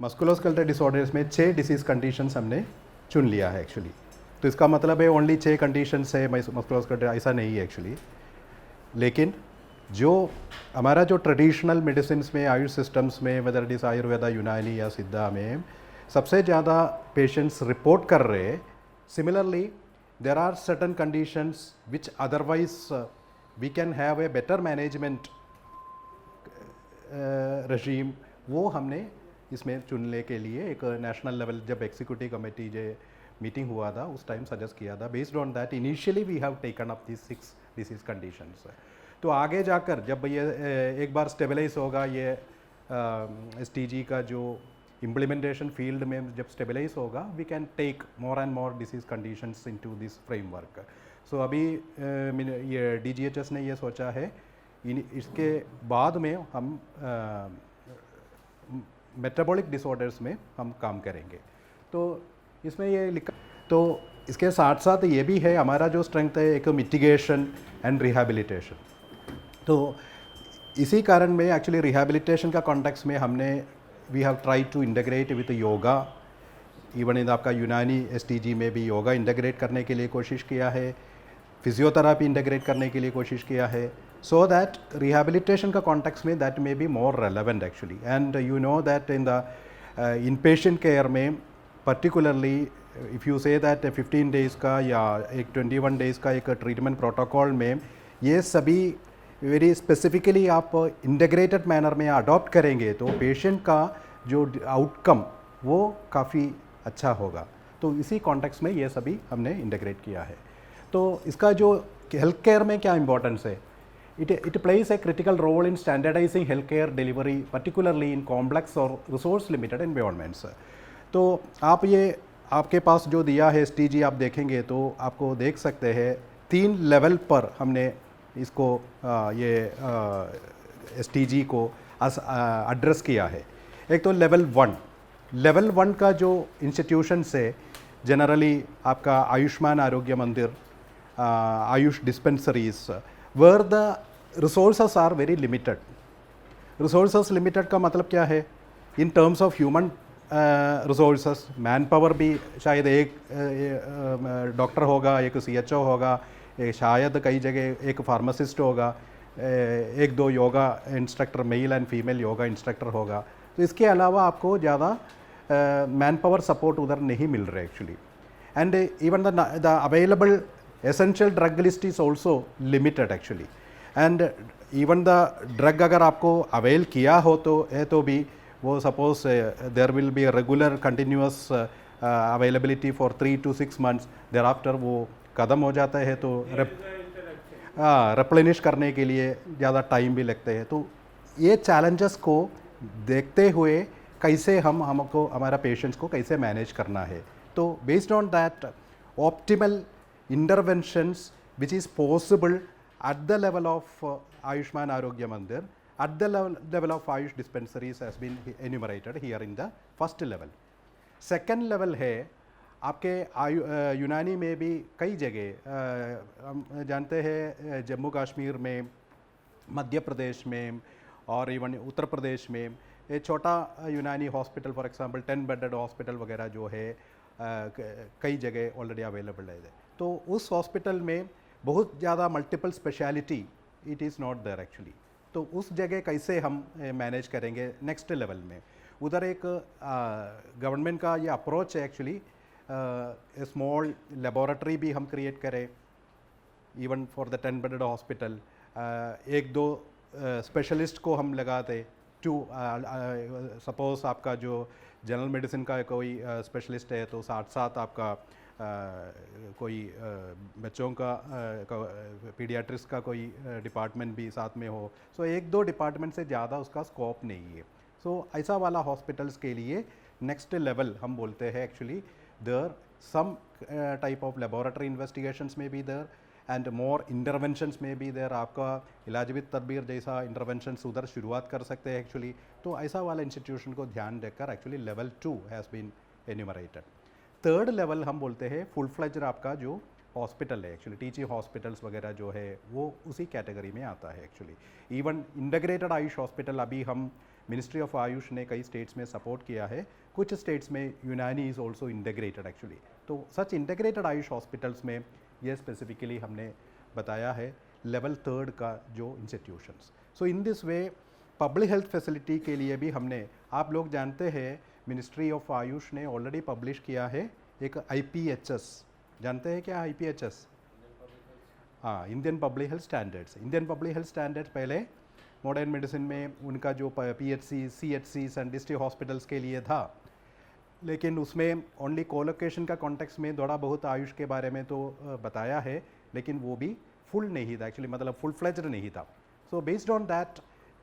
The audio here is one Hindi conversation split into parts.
मस्कुलोस्केलेटल डिसऑर्डर्स में 6 डिसीज़ कंडीशंस हमने चुन लिया है एक्चुअली। तो इसका मतलब है ओनली 6 कंडीशंस है मस्कुलोस्केलेटल, ऐसा नहीं है एक्चुअली। लेकिन जो हमारा जो ट्रेडिशनल मेडिसिन में, आयुष सिस्टम्स में, वेदर इट इज़ आयुर्वेदा, यूनानी या सिद्धा में, सबसे ज़्यादा पेशेंट्स रिपोर्ट कर रहे हैं। Similarly there are certain conditions which otherwise we can have a better management regime, वो हमने इसमें चुनने के लिए एक नेशनल लेवल जब एग्जीक्यूटिव कमेटी जो मीटिंग हुआ था उस टाइम सजेस्ट किया था। Based on that initially we have taken up this 6 disease conditions. तो आगे जाकर जब ये एक बार स्टेबलाइज होगा, ये STG का जो इम्प्लीमेंटेशन फील्ड में जब स्टेबलाइज होगा, we can take more and more disease conditions into this framework. So अभी ये DGHS ने ये सोचा है इसके बाद में हम मेटाबॉलिक डिसऑर्डर्स में हम काम करेंगे। तो इसमें ये लिखा, तो इसके साथ साथ ये भी है हमारा जो स्ट्रेंथ है एक मिटिगेशन एंड रिहैबिलिटेशन। तो इसी कारण में एक्चुअली रिहैबिलिटेशन का कॉन्टेक्स्ट में हमने we have try to integrate with yoga. Even in आपका यूनानी STG में भी योगा इंटीग्रेट करने के लिए कोशिश किया है, फिजियोथेरापी इंटीग्रेट करने के लिए कोशिश किया है, so that rehabilitation का context में that may be more relevant actually. And you know that in the inpatient care में particularly if you say that 15 days का या एक 21 days का एक treatment protocol में ये सभी very specifically आप integrated manner में adopt करेंगे तो patient का जो outcome वो काफ़ी अच्छा होगा। तो इसी context में ये सभी हमने integrate किया है। तो इसका जो हेल्थ केयर में क्या इम्पोर्टेंस है, it plays a critical role in standardizing healthcare delivery, particularly in complex or resource limited environments. तो आप ये आपके पास जो दिया है STG आप देखेंगे तो आपको देख सकते हैं 3 लेवल पर हमने इसको ये STG को एड्रेस किया है। एक तो लेवल 1 का जो इंस्टीट्यूशन से जनरली आपका Ayushman Arogya Mandir, AYUSH dispensaries, where the resources are very limited. Resources limited का मतलब क्या है, in terms of human resources, man power भी शायद एक डॉक्टर होगा, एक CHO होगा, शायद कई जगह एक फार्मासिस्ट होगा, 1-2 yoga instructor, male and female yoga instructor होगा। तो इसके अलावा आपको ज़्यादा मैन पावर सपोर्ट उधर नहीं मिल रहा है actually. And even the available essential drug list is also limited actually. And even the drug अगर आपको अवेल किया हो तो है तो भी वो suppose there will be regular continuous availability for 3 to 6 months, there after वो ख़त्म हो जाता है। तो रिप्लेनिश करने के लिए ज़्यादा टाइम भी लगते हैं। तो ये चैलेंजेस को देखते हुए कैसे हमको हमारा पेशेंट्स को कैसे मैनेज करना है, तो based on that optimal interventions which is possible at the level of Ayushman Arogya Mandir, at the level of Ayush dispensaries has been enumerated here in the first level. Second level है आपके यूनानी में भी कई जगह हम जानते हैं, जम्मू कश्मीर में, मध्य प्रदेश में और इवन उत्तर प्रदेश में एक छोटा यूनानी hospital for example 10 bedded hospital वगैरह जो है कई जगह ऑलरेडी अवेलेबल है। तो उस हॉस्पिटल में बहुत ज़्यादा multiple speciality it is not there actually. तो उस जगह कैसे हम मैनेज करेंगे नेक्स्ट लेवल में, उधर एक गवर्नमेंट का ये अप्रोच है एक्चुअली, स्मॉल लेबोरेटरी भी हम क्रिएट करें even for the 10 bedded hospital, 1-2 specialist को हम लगाते टू सपोज आपका जो जनरल मेडिसिन का कोई स्पेशलिस्ट है तो साथ साथ आपका कोई बच्चों का पीडियाट्रिक्स का कोई डिपार्टमेंट भी साथ में हो। सो 1-2 डिपार्टमेंट से ज़्यादा उसका स्कोप नहीं है। सो ऐसा वाला हॉस्पिटल्स के लिए नेक्स्ट लेवल हम बोलते हैं actually there some type of laboratory investigations में भी देयर एंड मोर इंटरवेंशंस में भी देयर, आपका इलाज विद तदबीर जैसा इंटरवेंशंस उधर शुरुआत कर सकते हैं एक्चुअली। तो ऐसा वाला इंस्टीट्यूशन को ध्यान देकर actually level 2 has been enumerated. Third level हम बोलते हैं फुल फ्लेज्ड आपका जो हॉस्पिटल है एक्चुअली, टीचिंग हॉस्पिटल्स वगैरह जो है वो उसी कैटेगरी में आता है actually. Even integrated Ayush hospital अभी हम मिनिस्ट्री ऑफ आयुष ने कई स्टेट्स में सपोर्ट किया है, कुछ स्टेट्स में यूनानी इज़ ऑल्सो इंटीग्रेटेड एक्चुअली। तो सच इंटीग्रेटेड आयुष हॉस्पिटल्स में ये स्पेसिफिकली हमने बताया है लेवल 3 का जो institutions. So in this way public health facility के लिए भी हमने, आप लोग जानते हैं मिनिस्ट्री ऑफ आयुष ने ऑलरेडी पब्लिश किया है एक IPHS, जानते हैं क्या IPHS? हाँ, Indian public health standards. Indian public health standards पहले मॉडर्न मेडिसिन में उनका जो PHC CHCs and district hospitals के लिए था, लेकिन उसमें ओनली कोलोकेशन का कॉन्टेक्स्ट में थोड़ा बहुत आयुष के बारे में तो बताया है, लेकिन वो भी फुल नहीं था एक्चुअली, मतलब फुल फ्लेज्ड नहीं था। So based on that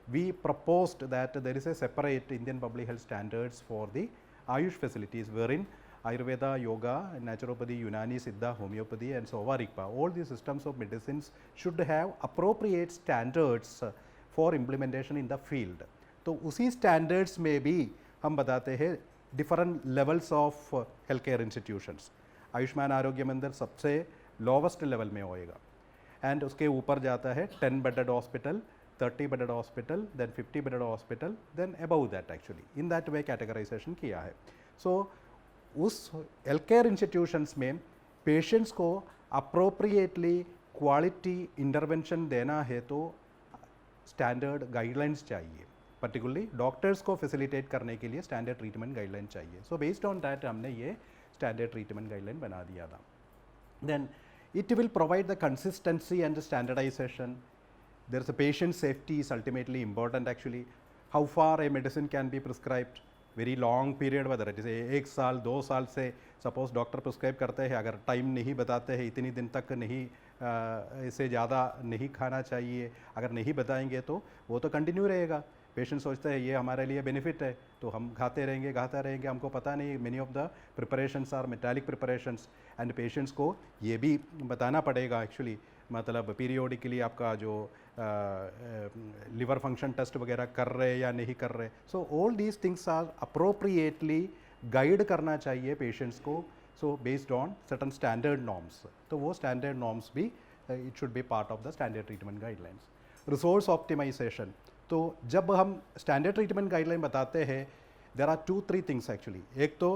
we proposed that there is a separate Indian public health standards for the AYUSH facilities wherein Ayurveda, Yoga, Naturopathy, Unani, Siddha, Homeopathy and Sova Rigpa, all these systems of medicines should have appropriate standards for implementation in the field. तो उसी standards में भी हम बताते हैं different levels of healthcare institutions. Ayushman Arogya मंदिर सबसे lowest level में होएगा, and उसके ऊपर जाता है 10 bedded hospital, 30 bedded hospital, then 50 bedded hospital, then above that actually. In that way categorization किया है. So उस हेल्थ केयर इंस्टीट्यूशंस में पेशेंट्स को अप्रोप्रिएटली क्वालिटी इंटरवेंशन देना है तो स्टैंडर्ड गाइडलाइंस चाहिए, पर्टिकुलरली डॉक्टर्स को फैसिलिटेट करने के लिए स्टैंडर्ड ट्रीटमेंट गाइडलाइन चाहिए। सो बेस्ड ऑन दैट हमने ये स्टैंडर्ड ट्रीटमेंट गाइडलाइन बना दिया था। Then it will provide the consistency and standardization. There is a patient safety is ultimately important actually. How far a medicine can be prescribed, very long period, whether it is 1 साल 2 साल से सपोज डॉक्टर प्रिस्क्राइब करते हैं, अगर टाइम नहीं बताते हैं इतनी दिन तक नहीं, इससे ज़्यादा नहीं खाना चाहिए, अगर नहीं बताएंगे तो वो तो कंटिन्यू रहेगा। पेशेंट सोचते हैं ये हमारे लिए बेनिफिट है तो हम खाते रहेंगे, हमको पता नहीं many of the preparations are metallic preparations, and patients को ये भी बताना पड़ेगा एक्चुअली, मतलब पीरियोडिकली आपका जो लिवर फंक्शन टेस्ट वगैरह कर रहे या नहीं कर रहे। So all these things are appropriately guide करना चाहिए पेशेंट्स को, so based on certain standard norms. तो वो स्टैंडर्ड नॉर्म्स भी it should be part of the standard treatment guidelines. Resource optimization, तो जब हम स्टैंडर्ड ट्रीटमेंट गाइडलाइन बताते हैं देयर आर 2-3 थिंग्स एक्चुअली। एक तो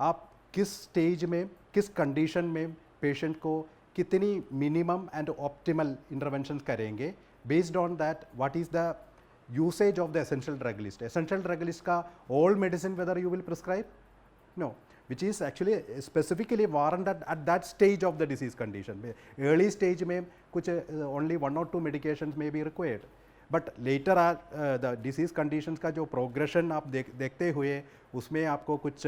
आप किस स्टेज में, किस कंडीशन में पेशेंट को कितनी मिनिमम एंड ऑप्टिमल इंटरवेंशन करेंगे, based on that what is the usage of the essential drug list. Essential drug list का all medicine whether you will prescribe, no, which is actually specifically warranted at that stage of the disease condition. Early stage में कुछ only 1 or 2 medications may be required, but later the disease conditions का जो progression आप देखते हुए उसमें आपको कुछ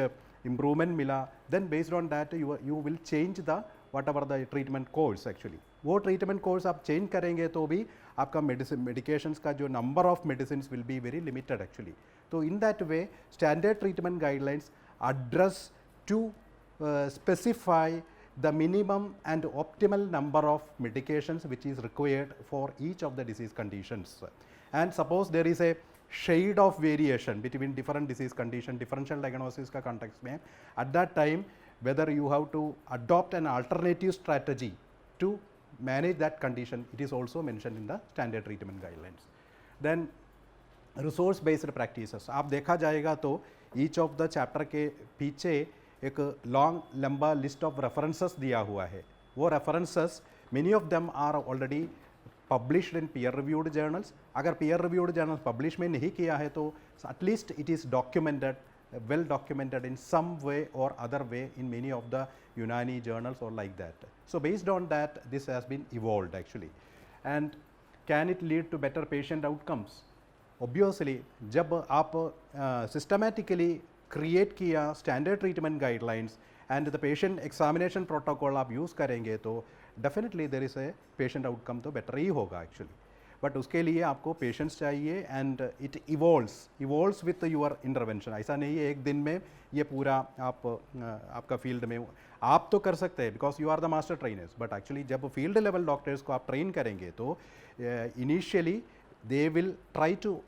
improvement मिला, then based on that you will change the whatever the treatment course actually. वो treatment course आप change करेंगे तो भी आपका medications का जो number of medicines will be very limited actually. तो in that way standard treatment guidelines address to specify the minimum and optimal number of medications which is required for each of the disease conditions. And suppose there is a shade of variation between different disease condition, differential diagnosis का context में, at that time whether you have to adopt an alternative strategy to manage that condition, it is also mentioned in the standard treatment guidelines. Then resource based practices, आप देखा जाएगा तो ईच ऑफ द चैप्टर के पीछे एक लॉन्ग लंबा लिस्ट ऑफ रेफरेंसेस दिया हुआ है। वो references many of them are already published in peer reviewed journals. अगर पीयर रिव्यूड जर्नल्स पब्लिश में नहीं किया है तो at least it is documented, well documented in some way or other way in many of the Unani journals or like that. So based on that this has been evolved actually. And can it lead to better patient outcomes? Obviously जब आप systematically create किया standard treatment guidelines and the patient examination protocol आप use करेंगे तो definitely there is a patient outcome तो better ही होगा actually. बट उसके लिए आपको पेशेंस चाहिए and it evolves with your intervention. ऐसा नहीं है एक दिन में ये पूरा आपका फील्ड में आप तो कर सकते हैं because you are the master trainers, but actually जब फील्ड लेवल डॉक्टर्स को आप ट्रेन करेंगे तो initially they will try to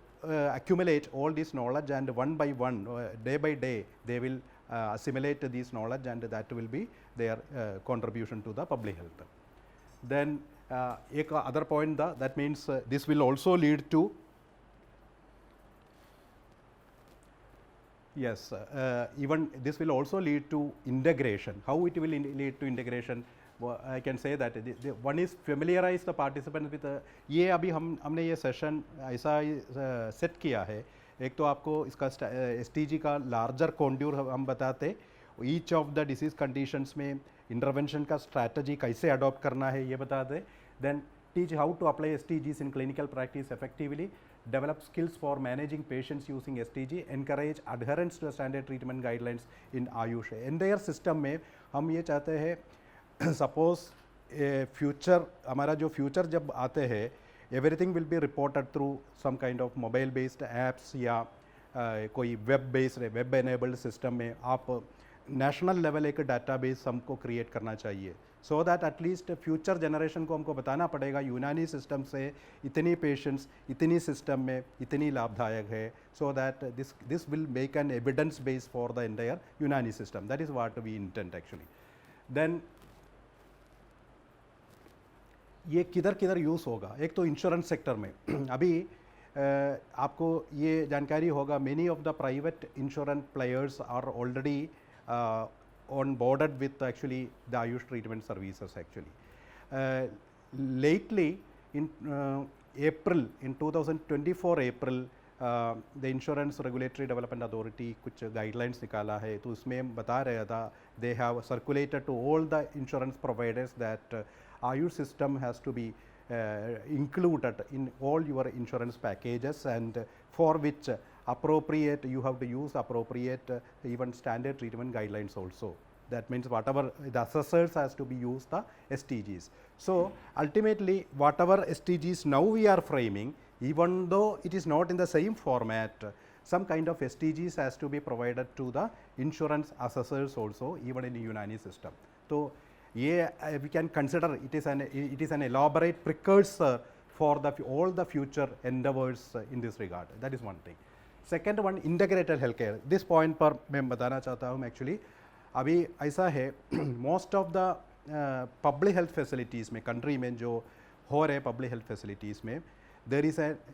accumulate all this knowledge and one by one, day by day they will assimilate this knowledge and that will be their contribution to the public health. Then एक other point that means this will also lead to Yes, even this will also lead to integration. How it will lead to integration? I can say that one is familiarize the participant with ये अभी हमने ये सेशन ऐसा सेट किया है. एक तो आपको इसका STG का लार्जर कॉन्ड्यूर हम बताते, each of the disease conditions में इंटरवेंशन का स्ट्रैटेजी कैसे अडॉप्ट करना है ये बताते. Then teach how to apply STGs in clinical practice effectively, develop skills for managing patients using STG, encourage adherence to standard treatment guidelines in Ayush. Entire system में हम ये चाहते हैं सपोज फ्यूचर हमारा जो फ्यूचर जब आते हैं everything will be reported through some kind of mobile based apps या कोई web based web enabled system में आप नेशनल लेवल एक डाटाबेस हमको क्रिएट करना चाहिए, so that at least future generation को हमको बताना पड़ेगा यूनानी सिस्टम से इतनी पेशेंट्स इतनी सिस्टम में इतनी लाभदायक है, so that this will make an evidence base for the entire Unani system. That is what we intent actually. Then ये किधर किधर यूज़ होगा? एक तो इंश्योरेंस सेक्टर में अभी आपको ये जानकारी होगा many of the private insurance players are already on boarded with actually the Ayush treatment services actually. Lately in April, in 2024 April, the Insurance Regulatory Development Authority कुछ guidelines निकाला है, तो उसमें बता रहा था they have circulated to all the insurance providers that Ayush system has to be included in all your insurance packages, and for which appropriate you have to use appropriate even standard treatment guidelines also. That means whatever the assessors has to be used the STGs. So ultimately whatever STGs now we are framing, even though it is not in the same format, some kind of STGs has to be provided to the insurance assessors also, even in the Unani system. So yeah, we can consider it is an elaborate precursor for the all the future endeavors in this regard. That is one thing. Second one, integrated healthcare. This point पर मैं बताना चाहता हूँ actually. अभी ऐसा है most of the public health facilities में country में जो हो रहे public health facilities में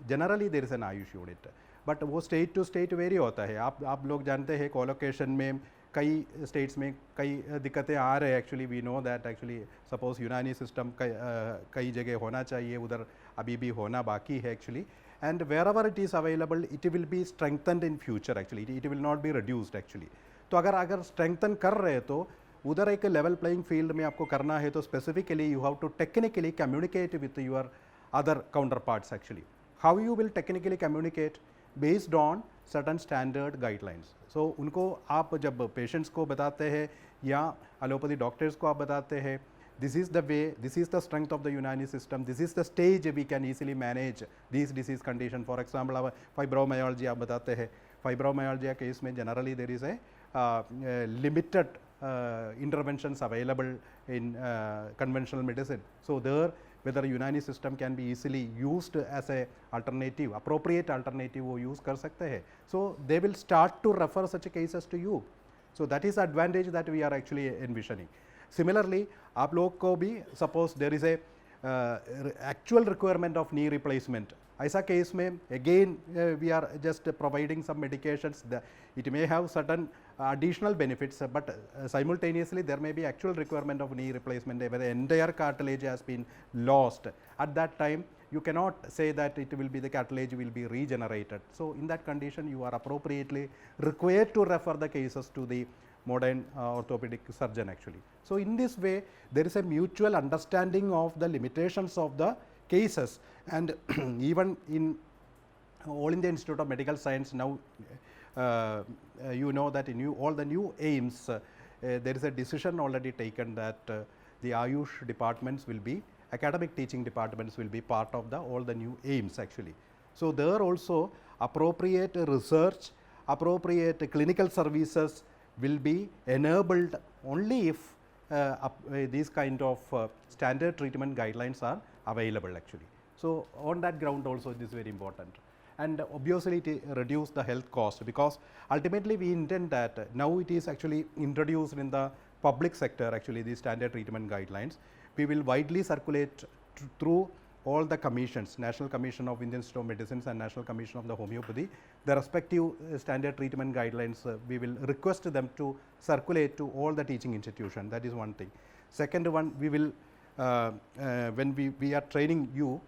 generally there is an Ayush unit, but वो state to state vary होता है. आप लोग जानते हैं कोलोकेशन में कई स्टेट्स में कई दिक्कतें आ रहे हैं. Actually we know that actually suppose Unani system कई जगह होना चाहिए, उधर अभी भी होना बाकी है actually. And wherever it is available it will be strengthened in future actually, it will not be reduced actually. तो अगर स्ट्रेंथन कर रहे हैं तो उधर एक लेवल प्लेइंग फील्ड में आपको करना है, तो specifically you have to technically communicate with your other counterparts actually. How you will technically communicate based on certain standard guidelines. So उनको आप जब पेशेंट्स को बताते हैं या एलोपैथी डॉक्टर्स को आप बताते हैं, this is the way, this is the strength of the Unani system, this is the stage we can easily manage this disease condition. For example आप फाइब्रोमायोलजी आप बताते हैं, फाइब्रोमायोलजिया केस में generally there is a limited interventions available in conventional medicine. So there whether Unani system can be easily used as a alternative, appropriate alternative वो use कर सकते हैं. So they will start to refer such cases to you. So that is advantage that we are actually envisioning. Similarly आप लोग को भी suppose there is a actual requirement of knee replacement, ऐसा केस में again we are just providing some medications. It may have certain additional benefits, but simultaneously there may be actual requirement of knee replacement where the entire cartilage has been lost. At that time you cannot say that it will be the cartilage will be regenerated. So in that condition you are appropriately required to refer the cases to the modern orthopedic surgeon actually. So in this way there is a mutual understanding of the limitations of the cases, and even in All India Institute of Medical Science now you know that in all the new aims there is a decision already taken that the Ayush departments will be, academic teaching departments will be part of the all the new aims actually. So there also appropriate research, appropriate clinical services will be enabled only if these kind of standard treatment guidelines are available actually. So on that ground also it is very important, and obviously it reduce the health cost, because ultimately we intend that now it is actually introduced in the public sector actually, the standard treatment guidelines. We will widely circulate through all the commissions, National Commission of Indian Institute of Medicines and National Commission of the Homeopathy, the respective standard treatment guidelines, we will request them to circulate to all the teaching institutions. That is one thing. Second one, we will when we are training you,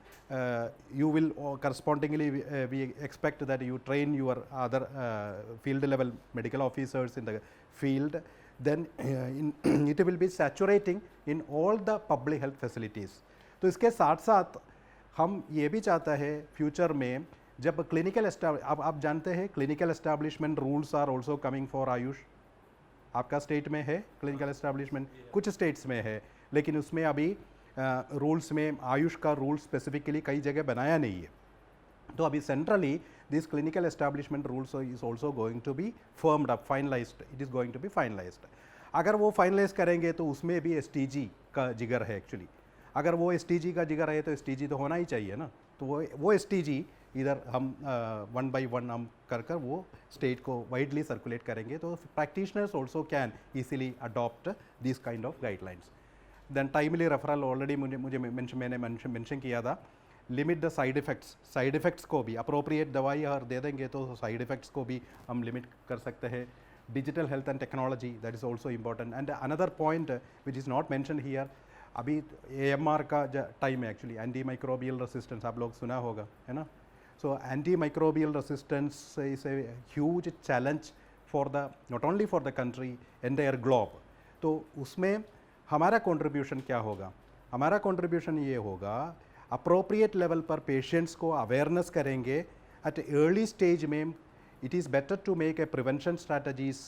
you will correspondingly we expect that you train your other field level medical officers in the field. Then it will be saturating in all the public health facilities. तो इसके साथ साथ हम ये भी चाहता है फ्यूचर में जब क्लिनिकल अब आप जानते हैं clinical establishment rules are also coming for AYUSH. आपका स्टेट में है क्लिनिकल एस्टैब्लिशमेंट, कुछ स्टेट्स में है, लेकिन उसमें अभी रूल्स में आयुष का रूल स्पेसिफिकली कई जगह बनाया नहीं है. तो अभी centrally this clinical establishment rules is also going to be firmed up, finalized, it is going to be finalized. अगर वो फाइनलाइज करेंगे तो उसमें भी STG का जिगर है एक्चुअली. अगर वो STG का जिगर है तो STG तो होना ही चाहिए ना. तो वो STG इधर हम 1 by 1 हम कर वो स्टेट को वाइडली सर्कुलेट करेंगे, तो practitioners also can easily adopt this kind of guidelines. Then timely referral already मैंने मेंशन किया था. लिमिट द साइड इफ़ेक्ट्स को भी अप्रोप्रिएट दवाई अगर दे देंगे तो साइड इफ़ेक्ट्स को भी हम लिमिट कर सकते हैं. Digital health and technology, that is also important. And another point which is not mention here, अभी AMR का टाइम है एक्चुअली, एंटी माइक्रोबियल रेसिस्टेंस आप लोग सुना होगा, है ना. So antimicrobial resistance is a huge challenge for the not only for the country, entire globe. तो उसमें हमारा कंट्रीब्यूशन क्या होगा? हमारा कंट्रीब्यूशन ये होगा अप्रोप्रिएट लेवल पर पेशेंट्स को अवेयरनेस करेंगे. एट अर्ली स्टेज में it is better to make a prevention strategies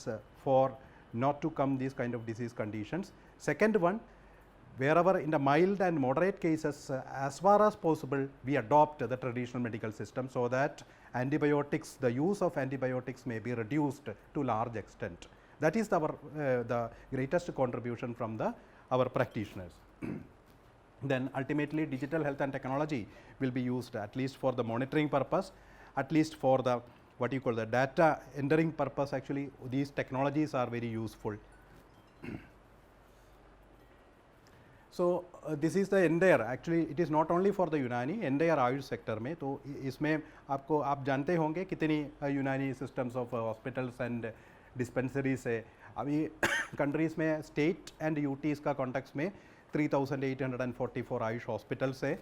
for not to come these kind of disease conditions. Second one, wherever in the mild and moderate cases, as far as possible, we adopt the traditional medical system so that antibiotics, the use of antibiotics may be reduced to large extent. That is our the greatest contribution from our practitioners. Then ultimately digital health and technology will be used at least for the monitoring purpose, at least for the what you call the data entering purpose. Actually these technologies are very useful. So this is the entire, actually it is not only for the यूनानी, entire आयुष सेक्टर में. तो इसमें आपको आप जानते होंगे कितनी यूनानी systems of hospitals and dispensaries है. अभी कंट्रीज़ में स्टेट एंड यूटीज़ का कॉन्टेक्स्ट में 3,844 आयुष हॉस्पिटल्स है,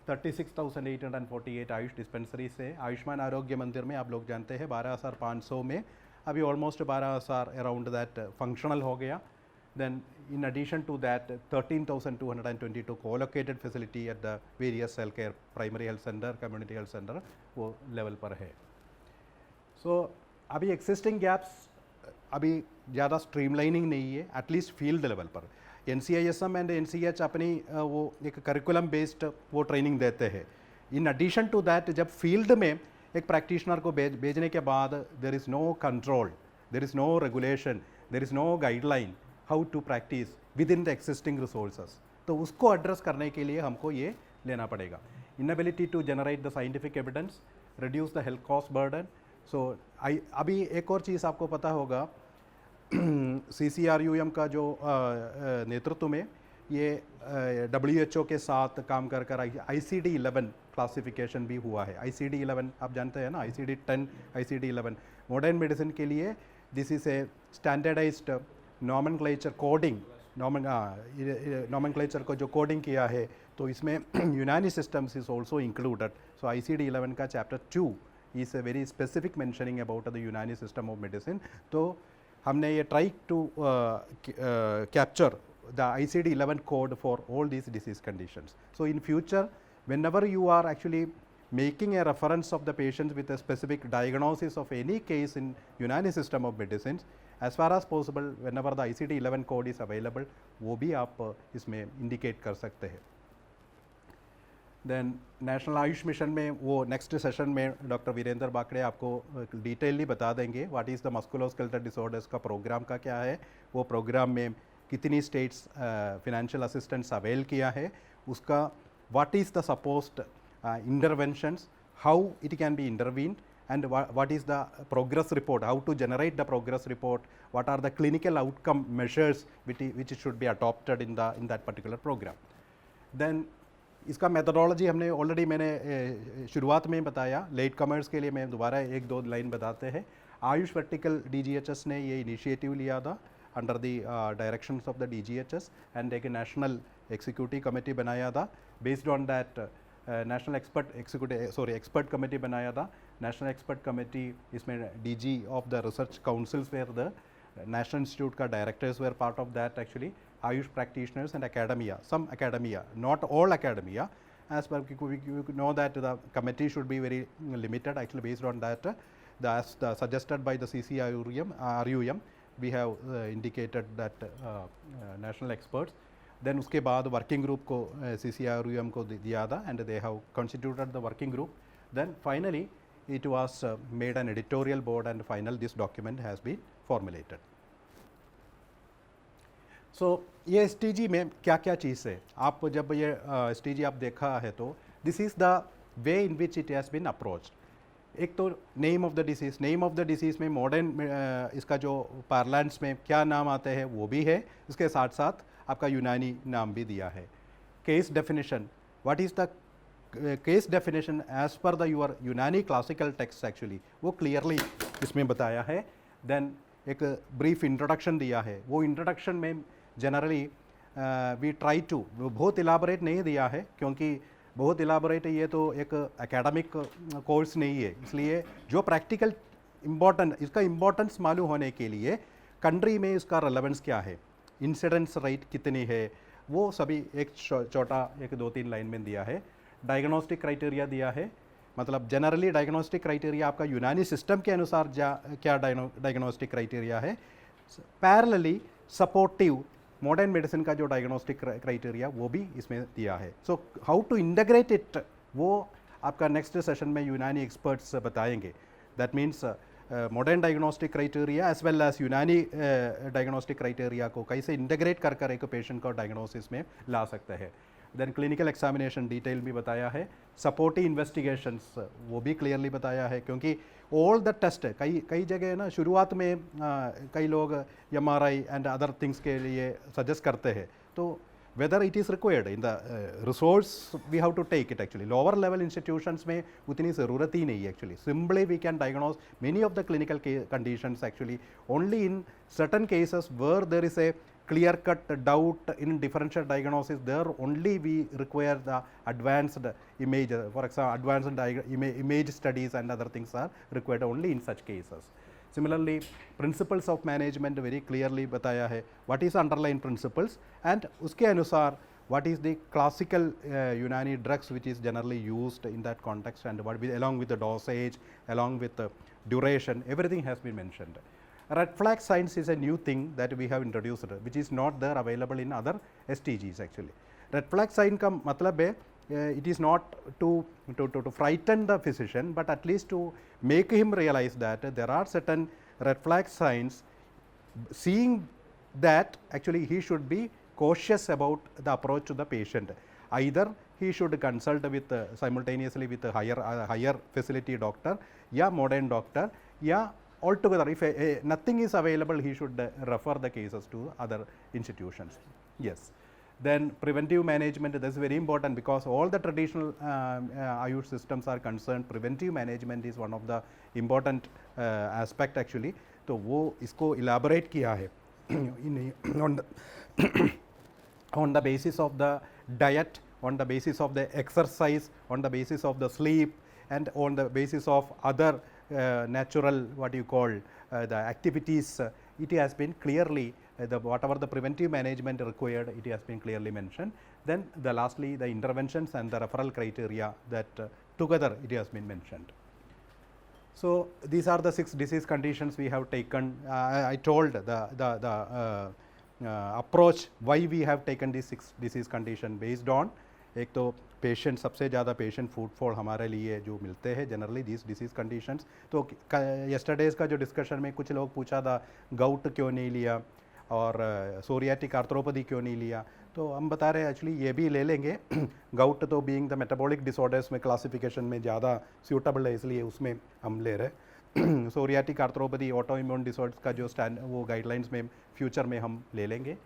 36,848 आयुष डिस्पेंसरी से. आयुष्मान आरोग्य मंदिर में आप लोग जानते हैं 12,500 में अभी ऑलमोस्ट 12,000 अराउंड दैट फंक्शनल हो गया. Then in addition to that 13,222 co-located facility at the various health care, primary health center, community health center वो लेवल पर है. So अभी existing gaps अभी ज़्यादा स्ट्रीमलाइनिंग नहीं है, एटलीस्ट फील्ड लेवल पर. NCISM एंड NCH अपनी वो एक करिकुलम बेस्ड वो ट्रेनिंग देते हैं. इन एडिशन टू दैट जब फील्ड में एक प्रैक्टिशनर को भेजने के बाद there is no control, there is no regulation, there is no guideline how to practice within the existing resources. तो उसको एड्रेस करने के लिए हमको ये लेना पड़ेगा. Inability to generate the scientific evidence, reduce the health cost burden. So अभी एक और चीज़ आपको पता होगा, CCRUM का जो नेतृत्व में ये WHO के साथ काम कर ICD-11 क्लासिफिकेशन भी हुआ है. ICD-11 आप जानते हैं ना, ICD-10, ICD-11 मॉडर्न मेडिसिन के लिए. This is a standardized nomenclature coding, nomenclature को जो कोडिंग किया है, तो इसमें Unani systems is also included. So ICD-11 का chapter 2 is a very specific mentioning about the Unani system of medicine. तो हमने ये try to capture the ICD-11 code for all these disease conditions. So in future whenever you are actually making a reference of the patients with a specific diagnosis of any case in Unani system of medicines, as far as possible whenever the ICD-11 code is available, वो भी आप इसमें indicate कर सकते हैं. Then नेशनल आयुष मिशन में वो नेक्स्ट सेशन में डॉक्टर वीरेंद्र बाकड़े आपको डिटेलली बता देंगे what is the musculoskeletal disorders का प्रोग्राम का क्या है, वो प्रोग्राम में कितनी स्टेट्स फिनेंशियल असिस्टेंस अवेल किया है, उसका what is the supposed interventions, how it can be intervened, and what is the progress report, how to generate the progress report, what are the clinical outcome measures which should be adopted in that particular program. Then इसका मेथडोलॉजी हमने ऑलरेडी शुरुआत में बताया, लेट कमर्स के लिए मैं दोबारा एक दो लाइन बताते हैं। आयुष वर्टिकल DGHS ने ये इनिशिएटिव लिया था under the directions of the DGHS and एक नेशनल एग्जीक्यूटिव कमेटी बनाया था। Based on that national expert committee बनाया था। नेशनल एक्सपर्ट कमेटी इसमें DG of the research councils where the National Institute का directors were part of that actually, Ayush practitioners and academia, some academia, not all academia, as per we know that the committee should be very limited actually. Based on that, as suggested by the RUM, we have indicated that national experts. Then उसके बाद working group को CCRUM को दिया था and they have constituted the working group. Then finally it was made an editorial board and final this document has been formulated. So ये STG में क्या क्या चीज़ है, आप जब ये STG आप देखा है तो this is the way in which it has been approached. एक तो नेम ऑफ द डिसीज़ में मॉडर्न इसका जो पार्लेंस में क्या नाम आते हैं वो भी है, इसके साथ साथ आपका यूनानी नाम भी दिया है। Case definition, what is the case definition as per the यूर यूनानी क्लासिकल टेक्स्ट एक्चुअली, वो क्लियरली इसमें बताया है। देन एक ब्रीफ इंट्रोडक्शन दिया है, वो इंट्रोडक्शन में जनरली वी ट्राई टू, बहुत इलाबोरेट नहीं दिया है क्योंकि बहुत इलाबोरेट ये तो एक एकेडमिक कोर्स नहीं है, इसलिए जो प्रैक्टिकल इम्पोर्टेंट, इसका इम्पोर्टेंस मालूम होने के लिए कंट्री में इसका रेलेवेंस क्या है, इंसिडेंस रेट कितनी है, वो सभी एक छोटा एक 2-3 लाइन में दिया है। डायग्नोस्टिक क्राइटेरिया दिया है, मतलब जनरली डायग्नोस्टिक क्राइटेरिया आपका यूनानी सिस्टम के अनुसार क्या डायग्नोस्टिक क्राइटेरिया है, पैरेलली सपोर्टिव मॉडर्न मेडिसिन का जो डायग्नोस्टिक क्राइटेरिया वो भी इसमें दिया है। So how to integrate it, वो आपका नेक्स्ट सेशन में यूनानी एक्सपर्ट्स बताएंगे। That means modern diagnostic criteria as well as Unani diagnostic criteria को कैसे इंटीग्रेट कर एक पेशेंट को डायग्नोसिस में ला सकते हैं। देन क्लिनिकल एग्जामिनेशन डिटेल भी बताया है, सपोर्टिव इन्वेस्टिगेशंस वो भी क्लियरली बताया है, क्योंकि ऑल द टेस्ट कई जगह ना शुरुआत में कई लोग MRI एंड अदर थिंग्स के लिए सजेस्ट करते हैं, तो whether it is required in the resource we have to take it actually. Lower level institutions में उतनी ज़रूरत ही नहीं है actually, simply we can diagnose many of the clinical conditions actually only in certain cases where there is a clear cut doubt in differential diagnosis, there only we require the advanced image, for example advanced image studies and other things are required only in such cases. Similarly principles of management very clearly बताया है, what is underlying principles and उसके अनुसार what is the classical Unani drugs which is generally used in that context and what along with the dosage, along with the duration, everything has been mentioned. Red flag signs is a new thing that we have introduced, which is not there available in other STGs actually. Red flag sign का मतलब है it is not to frighten the physician, but at least to make him realize that there are certain red flag signs, seeing that actually he should be cautious about the approach to the patient. Either he should consult with simultaneously with a higher facility doctor या modern doctor, या altogether if nothing is available he should refer the cases to other institutions. Yes. Then preventive management, that is very important because all the traditional Ayush systems are concerned, preventive management is one of the important aspect actually. तो वो इसको elaborate किया है on the basis of the diet, on the basis of the exercise, on the basis of the sleep, and on the basis of other natural what you call the activities. It has been clearly whatever the preventive management required, it has been clearly mentioned. Then the lastly the interventions and the referral criteria that together it has been mentioned. So these are the 6 disease conditions we have taken. I told the approach why we have taken these 6 disease condition based on, एक तो पेशेंट, सबसे ज़्यादा पेशेंट फुटफॉल हमारे लिए जो मिलते हैं जनरली दिस डिसीज़ कंडीशंस। तो यस्टरडेज़ का जो डिस्कशन में कुछ लोग पूछा था गाउट क्यों नहीं लिया और सोरियाटिक आर्थ्रोपैथी क्यों नहीं लिया, तो हम बता रहे हैं एक्चुअली ये भी ले लेंगे। गाउट तो बीइंग द मेटाबॉलिक डिसऑर्डर्स में क्लासिफिकेशन में ज़्यादा सूटेबल है, इसलिए उसमें हम ले रहे। Psoriatic arthropathy auto immune disorders का जो वो गाइडलाइंस में फ्यूचर में हम ले लेंगे।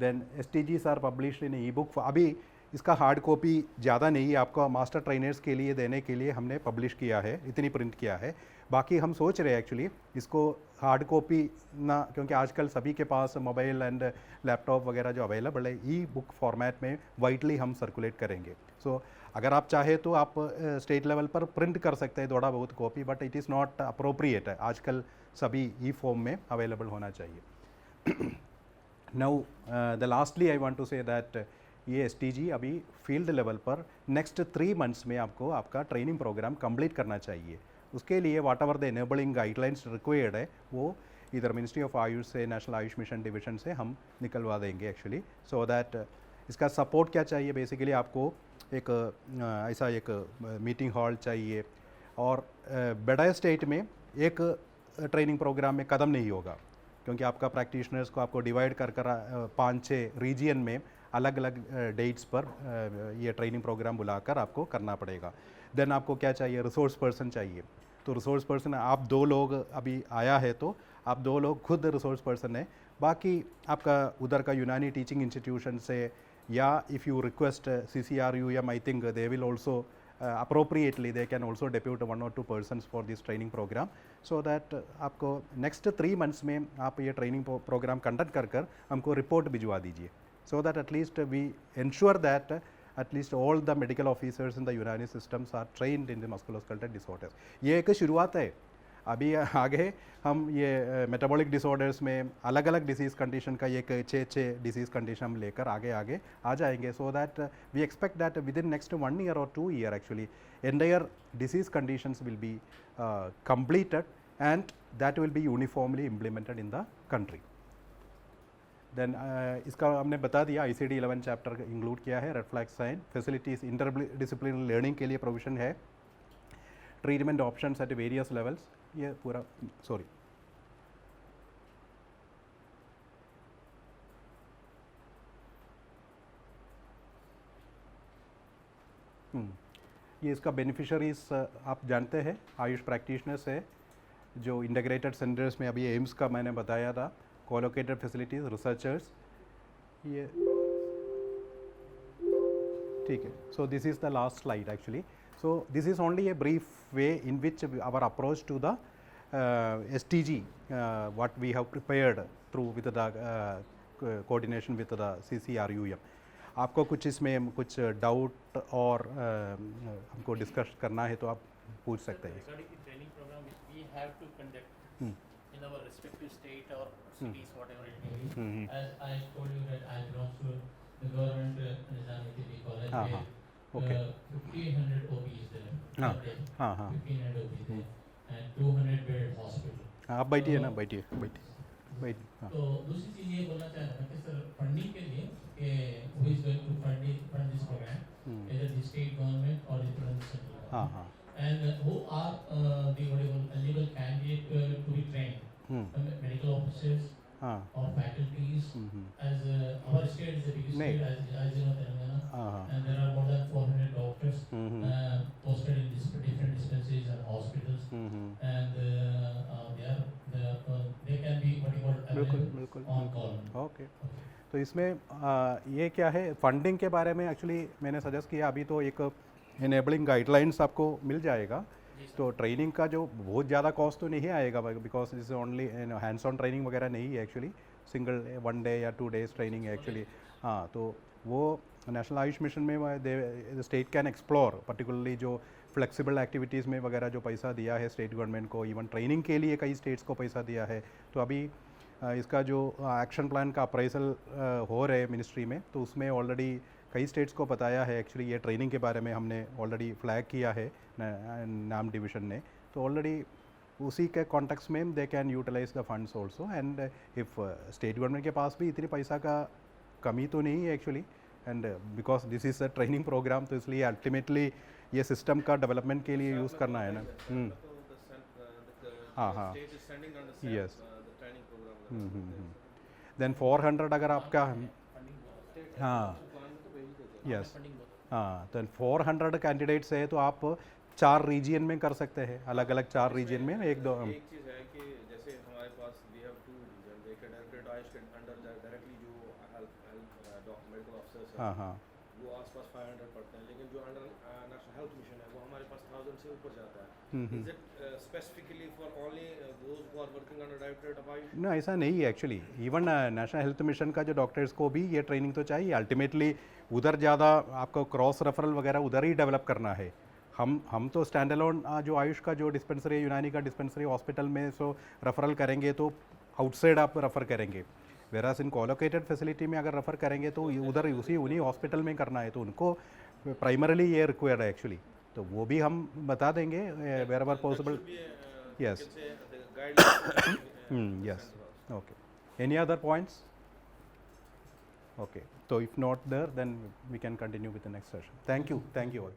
Then STGs are published in e book. अभी इसका हार्ड कॉपी ज़्यादा नहीं है, आपको मास्टर ट्रेनर्स के लिए देने के लिए हमने पब्लिश किया है, इतनी प्रिंट किया है। बाकी हम सोच रहे हैं एक्चुअली इसको हार्ड कॉपी ना, क्योंकि आजकल सभी के पास मोबाइल एंड लैपटॉप वगैरह जो अवेलेबल है, ई बुक फॉर्मेट में वाइडली हम सर्कुलेट करेंगे। सो अगर आप चाहे तो आप स्टेट लेवल पर प्रिंट कर सकते हैं थोड़ा बहुत copy, but it is not appropriate है, आजकल सभी ई फॉर्म में अवेलेबल होना चाहिए। Now the lastly I want to say that ये STG अभी फील्ड लेवल पर नेक्स्ट 3 मंथ्स में आपको आपका ट्रेनिंग प्रोग्राम कंप्लीट करना चाहिए। उसके लिए whatever the enabling guidelines required है वो इधर मिनिस्ट्री ऑफ आयुष से, नेशनल आयुष मिशन डिवीजन से हम निकलवा देंगे एक्चुअली। सो दैट इसका सपोर्ट क्या चाहिए, बेसिकली आपको एक ऐसा एक मीटिंग हॉल चाहिए, और बड़ा स्टेट में एक ट्रेनिंग प्रोग्राम में कदम नहीं होगा, क्योंकि आपका प्रैक्टिशनर्स को आपको डिवाइड कर 5-6 रीजियन में अलग अलग डेट्स पर ये ट्रेनिंग प्रोग्राम बुलाकर आपको करना पड़ेगा। देन आपको क्या चाहिए, रिसोर्स पर्सन चाहिए। तो रिसोर्स पर्सन आप 2 लोग अभी आया है, तो आप 2 लोग खुद रिसोर्स पर्सन है, बाकी आपका उधर का यूनानी टीचिंग इंस्टीट्यूशन से, या if you request CCRUM, I think they will also appropriately they can also depute 1 or 2 persons for this training program, so that आपको next 3 months में आप ये ट्रेनिंग प्रोग्राम कंडक्ट कर हमको रिपोर्ट भिजवा दीजिए, so that at least we ensure that at least all the medical officers in the Unani systems are trained in the musculoskeletal disorders। ये एक शुरुआत है, अभी आगे हम ये मेटाबॉलिक डिसऑर्डर्स में अलग अलग डिसीज़ कंडीशन का एक 6 डिसीज़ कंडीशन हम लेकर आगे आ जाएंगे। So that we expect that within next 1 year or 2 year actually entire disease conditions will be completed and that will be uniformly implemented in the country। Then इसका हमने बता दिया, ICD 11 चैप्टर इंक्लूड किया है, red flag sign, facilities interdisciplinary learning के लिए प्रोविज़न है, treatment options at various levels, ये पूरा सॉरी ये इसका बेनिफिशरीज आप जानते हैं, आयुष प्रैक्टिशनर्स है जो इंटीग्रेटेड सेंटर्स में, अभी एम्स का मैंने बताया था, कोलोकेटेड फैसिलिटीज़, रिसर्चर्स, ये ठीक है। So this is the last slide actually. So this is only a brief way in which our approach to the STG, what we have prepared through with the coordination with the CCRUM। आपको कुछ इसमें कुछ डाउट और हमको डिस्कस करना है तो आप पूछ सकते हैं। Training program which we have to conduct in our respective state or cities, whatever it may be. As I told you that I belong to the government Nizam Degree College. Okay. 1500 OPs there. 1500 OPs there, and 200 bed hospital। आप बैठिए ना, बैठिए। तो दूसरी चीज़ ये बोलना चाह रहा था कि सर फंडिंग के लिए कि who is going to fund this program, either the state government or the central government, and who are the eligible candidate to be trained, medical officers or faculties, as our state is the biggest state as you know Telangana, and there are more than 400 doctors posted in different dispensaries and hospitals, and they can be what you call बिल्कुल on call। ओके। तो इसमें ये क्या है, फंडिंग के बारे में एक्चुअली मैंने सजेस्ट किया, अभी तो एक इनेबलिंग गाइडलाइंस आपको मिल जाएगा, तो ट्रेनिंग का जो बहुत ज़्यादा कॉस्ट तो नहीं आएगा, because this only hands on training वगैरह नहीं है एक्चुअली, सिंगल 1 day या 2 days ट्रेनिंग है एक्चुअली। हाँ, तो वो नेशनल आयुष मिशन में स्टेट कैन एक्सप्लोर, पर्टिकुलरली जो फ्लेक्सिबल एक्टिविटीज़ में वगैरह जो पैसा दिया है स्टेट गवर्नमेंट को, इवन ट्रेनिंग के लिए कई स्टेट्स को पैसा दिया है। तो अभी इसका जो एक्शन प्लान का अप्राइजल हो रहे मिनिस्ट्री में, तो उसमें ऑलरेडी कई स्टेट्स को बताया है एक्चुअली, ये ट्रेनिंग के बारे में हमने ऑलरेडी फ्लैग किया है नाम डिवीज़न ने, तो ऑलरेडी उसी के कॉन्टेक्स्ट में they can utilize the funds also. And if state government के पास भी इतनी पैसा का कमी तो नहीं है actually, and because this is a training program, तो इसलिए अल्टीमेटली ये सिस्टम का डेवलपमेंट के लिए यूज़ करना है ना। हाँ, यस। देन 400 अगर आपका, हाँ यस, हाँ, तो 400 कैंडिडेट्स है, तो आप 4 रीजन में कर सकते हैं, अलग अलग 4 रीजन में, एक चीज़ है कि जैसे हमारे पास वी हैव 2 रीजन, एक डायरेक्टरेट आयुष के अंडर डायरेक्टली जो मेडिकल ऑफिसर्स हैं, वो आसपास 500 पड़ते हैं, लेकिन जो अंडर नेशनल हेल्थ मिशन है वो हमारे पास 1000 से ऊपर जाता है. Is it specifically for only those who are working under Directorate of Ayush? ना ऐसा नहीं है actually. Even national health mission का जो डॉक्टर्स को भी ये ट्रेनिंग तो चाहिए. अल्टीमेटली उधर ज़्यादा आपको क्रॉस रेफरल वगैरह उधर ही डेवलप करना है. हम तो स्टैंड अलोन जो आयुष का जो डिस्पेंसरी यूनानी का डिस्पेंसरी हॉस्पिटल में सो रेफरल करेंगे तो आउटसाइड आप रेफ़र करेंगे. वेरास इन कोलोकेटेड फैसिलिटी में अगर रेफ़र करेंगे तो उधर उन्हीं हॉस्पिटल में करना है, तो उनको प्राइमरीली ये रिक्वायर्ड है एक्चुअली. तो वो भी हम बता देंगे wherever possible. Yes yes. Okay. Any other points? Okay. तो if not there then we can continue with the next session. Thank you all.